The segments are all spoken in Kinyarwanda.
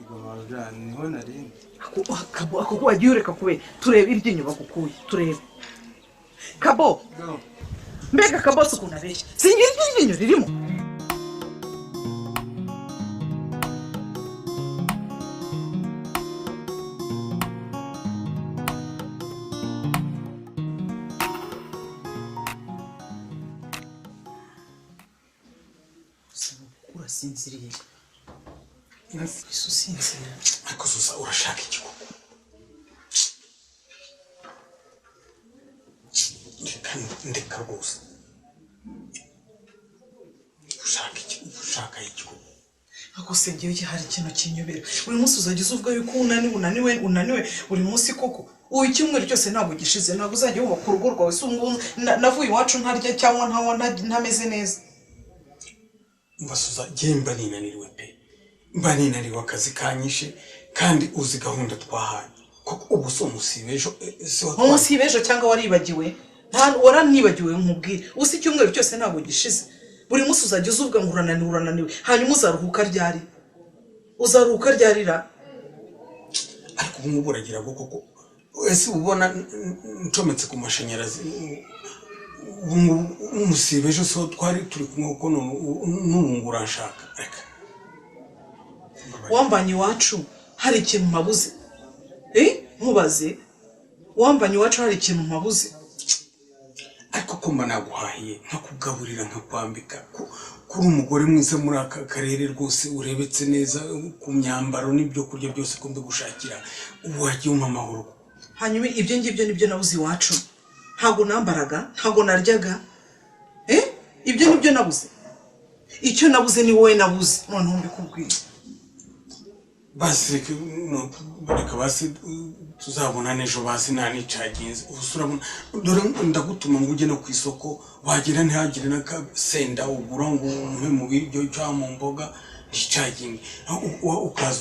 Igomajana niho narindi. Ako wagiye ureka kube turebe iryinyo bagukuye turebe. Kabo. Mbega Kabo ukuntu abeshya. Singira iryinyo ririmo. Urasinziriye. Isusinzira. Ariko Susa urashaka iki koko? Ndeka rwose. Ushaka iki koko? Ako se ngiye hari ikintu kinyobera. Buri munsi uzagize uvuga yuko unaniwe buri munsi koko. Uwo icyumweru cyose ntabwo gishize ntabwo uzajya wubaka urugo rwawe navuye iwacu ntarya cyangwa ntameze neza. Mbasuza gemba ninaniriwe pe. Mba ninaniriwe akazi kanyishe kandi uzi gahunda twahanye. Koko ubu so musibejo umusibejo cyangwa waribagiwe? Nta waranibagiwe nkubwire. Usi icyumweru cyose ntabwo gishize. Buri munsi uzajya uzuvuga ngo urananiwe. Hanyuma uzaruhuka ryari? Uzaruhuka ryarira? Ariko ubu ngubu uragira ngo koko ese ubona ncometse ku mashanyarazi umusibejo so twari turi kumwe ko n'ubungura nshaka. Reka wambanye iwacu hari ikintu mabuze. Nkubaze wambanye iwacu hari ikintu mabuze. Ariko ko mba naguhahiye nkakugaburira nkakwambika kuri umugore mwiza muri aka karere rwose urebetse neza ku myambaro n'ibyo kurya byose ko mbigushakira ubu wagiye umpa amahoro. Hanyuma ibyo ngibyo nibyo nabuze iwacu. Ntago nambaraga, ntago naryaga. Ibyo nibyo nabuze. Icyo nabuze ni wowe nabuze. Noneho mbikubwiye. Basi reka basi tuzabona nejo basi nanicaginze. Usurabona dore ndagutuma ngo ujye no ku isoko wagira ntihagire n'akasenda ugura ngo umpe mu biryo cyangwa mu mboga nticaginge. Ukaza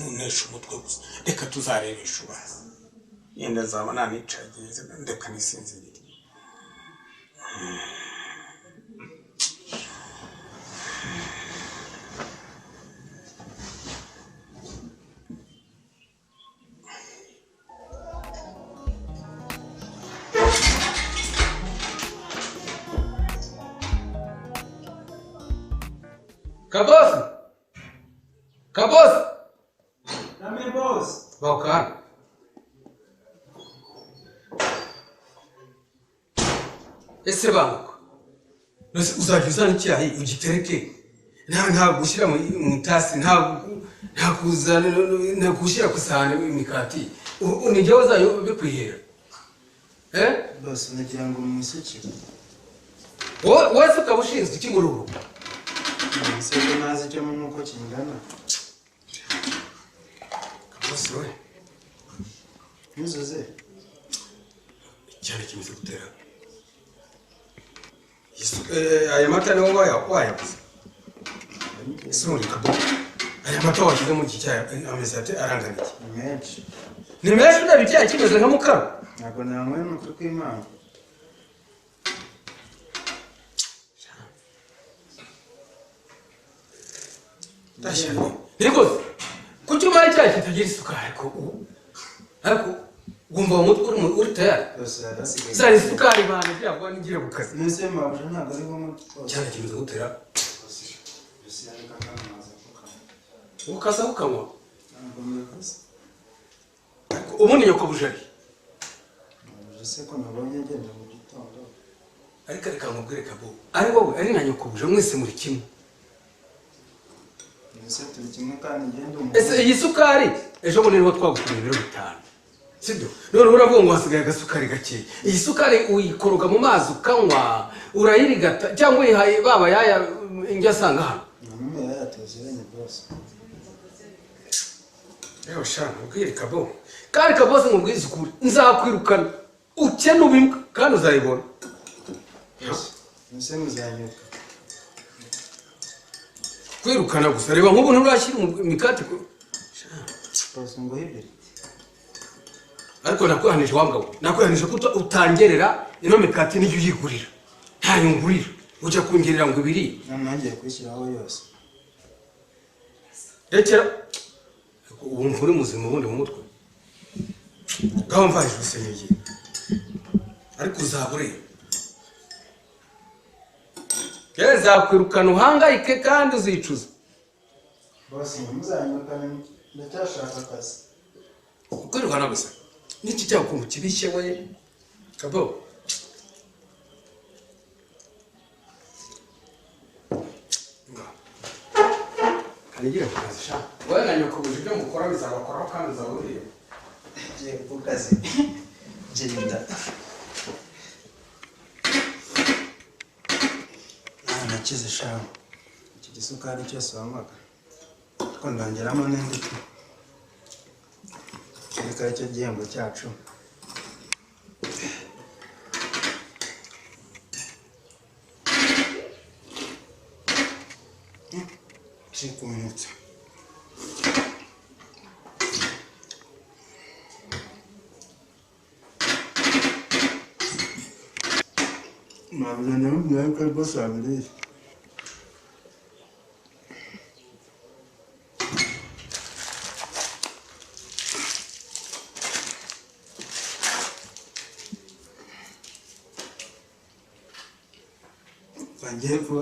unesha umutwe gusa. Reka tuzarebesha basi. Yenda zaba nanicaginze ndeka nisinzirire. Kabos! Name boss. Baukan. Ese banko. Nose uzajya uzana icyayi ugitereke. Nta gushyira mu itasi, nta gushyira ku sahani imikati. Unijye wazayo bikwihera. Boss nagira ngo mwisukire. Wese ukabushinzwe ikingururu. Seko nazi cyo mu nuko kingana. Kabos we. Yuzuze. Cyane kimeze gutera. Aya mata ni wowe wayabuze. Suri kabo. Aya mata washyize mu gicyayi ameze ate arangana iki? Menshi. Ni menshi na bicyayi kimeze nka mukara. Ntabwo namwe n'ukuri kw'Imana. Ndashaka. Niko kuki umara icyayi kitagira isukari ariko wumva umutwe uri tayari. Zari isukari bana byagwa nigire ku kazi. Nese mabuje ntabwo ari ngombwa. Cyane kimeze gutera. Ukaza ukanywa. Ubundi nyoko bujari. Ese ko nabonye ngenda mu gitondo. Ariko reka nkubwire Kabo. Ari wowe ari na nyoko buje mwese muri kimwe. Ese turi kimwe kandi ngenda umuntu. Ese iyi sukari ejo muri niho twagukura ibiro 5. Sibyo? None uravuga ngo hasigaye agasukari gake. Iyi sukari uyikoroga mu mazi ukanywa urayirigata cyangwa uyihaye baba yaya njya sanga hano. Mama yayatozeranye boss. Eho shana ubwire Kabo. Kandi Kabo se ngubwize ukuri nzakwirukana. Ukene ubimbwa kandi uzayibona. Nese muzanyuka. Kwirukana gusa reba nk'ubu nturashyira imikati Boss ngo hibiri. ariko nakwihanije wambwa nakwihanije ko utangerera ino mikati n'icyo uyigurira nta yungurira ujya kungerera ngo ibiri nanjye kwishyiraho yose. rekera wumva uri muzima ubundi mu mutwe ngaho mvaje urusenye ariko uzaba ureba kera zakwirukana uhangayike kandi uzicuza bose muzanyirukane ndacyashaka akazi kwirukana gusa n'iki cyawe ukuntu kibishye we kabo kanigira ku kazi sha wowe na nyoko buje ibyo mukora bizabakoraho kandi uzaba ureba ngiye ku kazi genda nakize shaho iki gisukari cyose wanywaga ko ndongeramo n'indi reka icyo gihembo cyacu kunyutsa mabuzana mwaka bosabiri Bangevo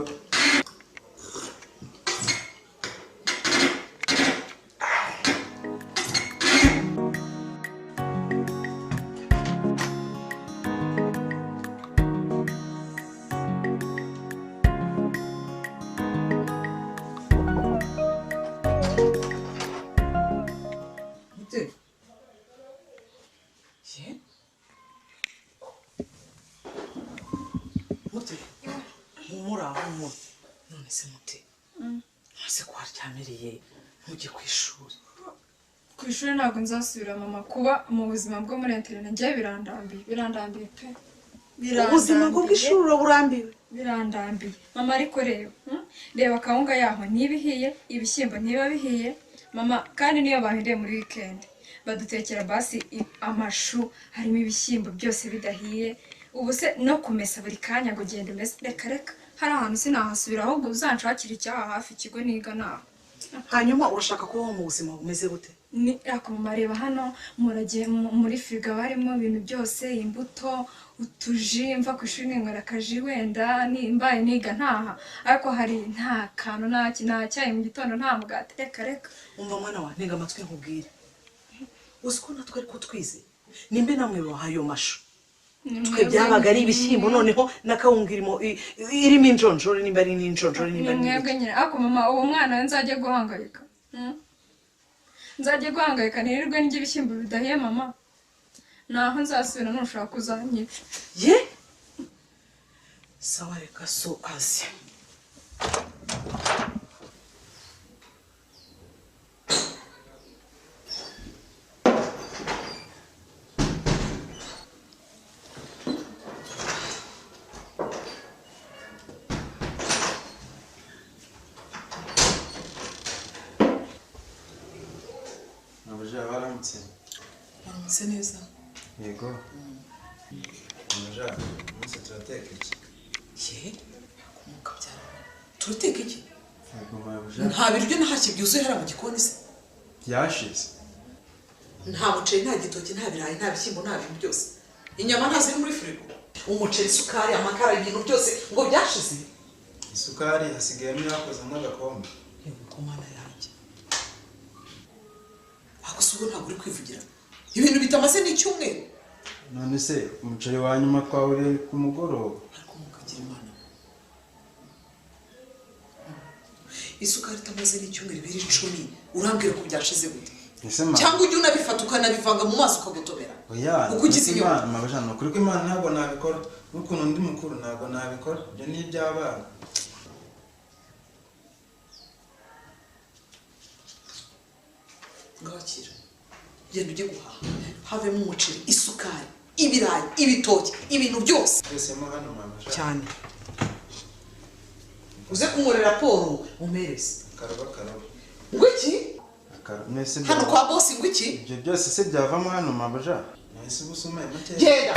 none se muti ntase ko waryamiriye ntujye ku ishuri ku ishuri ntabwo nzasubira mama kuba mu buzima bwo muri interineti njye birandambiye pe ubuzima bwo bw'ishuri uraburambiwe birandambiye mama ariko reba akawunga yaho niba ihiye ibishyimbo niba bihiye mama kandi niyo bahinduye muri wikendi badutekera basi amashu harimo ibishyimbo byose bidahiye ubu se no kumesa buri kanya ngo ugende umese reka hari ahantu sinahasubira ahubwo uzanshakira icyaha hafi ikigo niga naho hanyuma urashaka kubaho mu buzima bumeze gute ni mama reba hano muragiye muri firigo harimo ibintu byose imbuto utuji mva ku ishuri ninywera akaji wenda mbaye niga ntaha ariko hari nta kantu nta cyayi mu gitondo nta mugati reka umva mwana wa ntega amatwi nkubwire uzi ko natwe ariko twize nimbe namwe bahaye ayo mashu twe byabaga ari ibishyimbo noneho n'akawunga irimo injonjori nimba ari n'injonjori nimba ari mwebwe nyine ariko mama uwo mwana nzajya guhangayika nirirwe n'ibyo ibishyimbo bidahiye mama naho nzasubira nushaka uzanyica ye sawa reka so azi waramutse neza yego naja umunsi turateka iki ye kumuka byara turateka iki yego mabuja nta biryo ntacyo byuzuye hara mu gikoni se byashize nta muceri nta gitoki nta birayi nta bishyimbo nta bintu byose inyama ntaziri muri firigo umuceri isukari amakara ibintu byose ngo byashize isukari hasigayemo yakoze nk'agakombe yego ko mana yanjye gusa ubu ntabwo uri kwivugira ibintu bitamaze n'icyumweru none se umuceri wa nyuma twawuriye ku mugoroba ariko mukagira imana isukari itamaze n'icyumweru ibiri 10 urambwira ko byashize gute cyangwa ujye unabifata ukanabivanga mu maso ukagotobera uko ugize inyuma mabajana kuri ko imana ntabwo nabikora n'ukuntu ndi mukuru ntabwo nabikora ibyo ni iby'abana ngakira genda ujye guhaha havemo umuceri isukari ibirayi ibitoki ibintu byose twese mo hano mabajana cyane uze kumurera raporo mumereze karoba ngwiki mwese hano kwa boss ngwiki ibyo byose se byavamo hano mabajana mwese busuma make genda